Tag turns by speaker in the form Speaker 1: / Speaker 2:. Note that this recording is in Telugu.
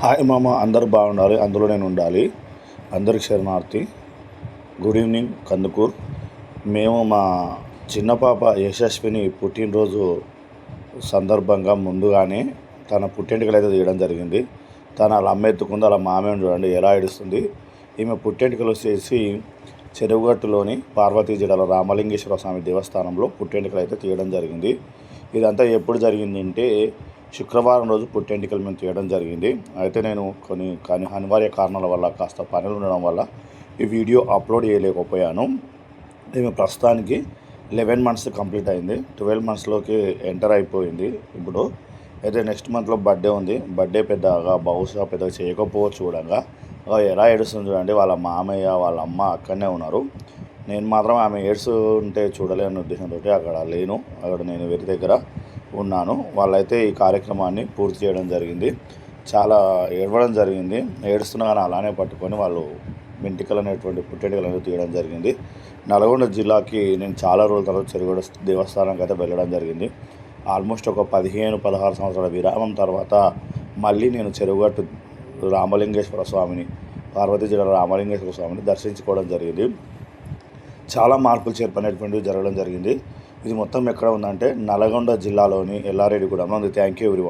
Speaker 1: హాయ్ మామ, అందరూ బాగుండాలి, అందులో నేను ఉండాలి. అందరికి శరణార్థి. Good evening Kandukur. మేము మా చిన్న పాప యశస్విని పుట్టినరోజు సందర్భంగా ముందుగానే తన పుట్టెంటుకలు అయితే తీయడం జరిగింది. తను అలా అమ్మ ఎత్తుకుంది, అలా మామయ్యను చూడండి ఎలా ఏడుస్తుంది. ఈమె పుట్టెంటుకలు వచ్చేసి చెరువుగట్టులోని పార్వతీ జిల్లాలో రామలింగేశ్వర స్వామి దేవస్థానంలో పుట్టెంటుకలు అయితే తీయడం జరిగింది. ఇదంతా ఎప్పుడు జరిగిందంటే శుక్రవారం రోజు పుట్టెంటుకలు మేము తీయడం జరిగింది. అయితే నేను కొన్ని అనివార్య కారణాల వల్ల కాస్త పనులు ఉండడం వల్ల ఈ వీడియో అప్లోడ్ చేయలేకపోయాను. ఈమె ప్రస్తుతానికి 11 months కంప్లీట్ అయింది. 12 monthsలోకి ఎంటర్ అయిపోయింది ఇప్పుడు. అయితే నెక్స్ట్ మంత్లో బర్త్డే ఉంది. బర్త్డే బహుశా పెద్దగా చేయకపోవచ్చు కూడా. ఎలా ఏడుస్తుంది చూడండి. వాళ్ళ మామయ్య వాళ్ళ అమ్మ అక్కడనే ఉన్నారు. నేను మాత్రం ఆమె ఏడుస్తుంటే చూడలేని ఉద్దేశంతో అక్కడ లేను. అక్కడ నేను వేరే దగ్గర ఉన్నాను. వాళ్ళైతే ఈ కార్యక్రమాన్ని పూర్తి చేయడం జరిగింది. చాలా ఏడవడం జరిగింది. ఏడుస్తున్నా కానీ అలానే పట్టుకొని వాళ్ళు వెంట్రుకలు అనేటువంటి పుట్టెంటుకలు అనేది తీయడం జరిగింది. నల్గొండ జిల్లాకి నేను చాలా రోజుల తర్వాత చెరుగూడ దేవస్థానానికి అయితే వెళ్ళడం జరిగింది. ఆల్మోస్ట్ ఒక 15-16 సంవత్సరాల విరామం తర్వాత మళ్ళీ నేను చెరుగట్టు రామలింగేశ్వర స్వామిని, పార్వతీ జిల్లా రామలింగేశ్వర స్వామిని దర్శించుకోవడం జరిగింది. చాలా మార్పులు చేర్పనేటువంటివి జరగడం జరిగింది. ఇది మొత్తం ఎక్కడ ఉందంటే నల్గొండ జిల్లాలోని ఎల్లారెడ్డిగూడెంలో ఉంది. Thank you everyone.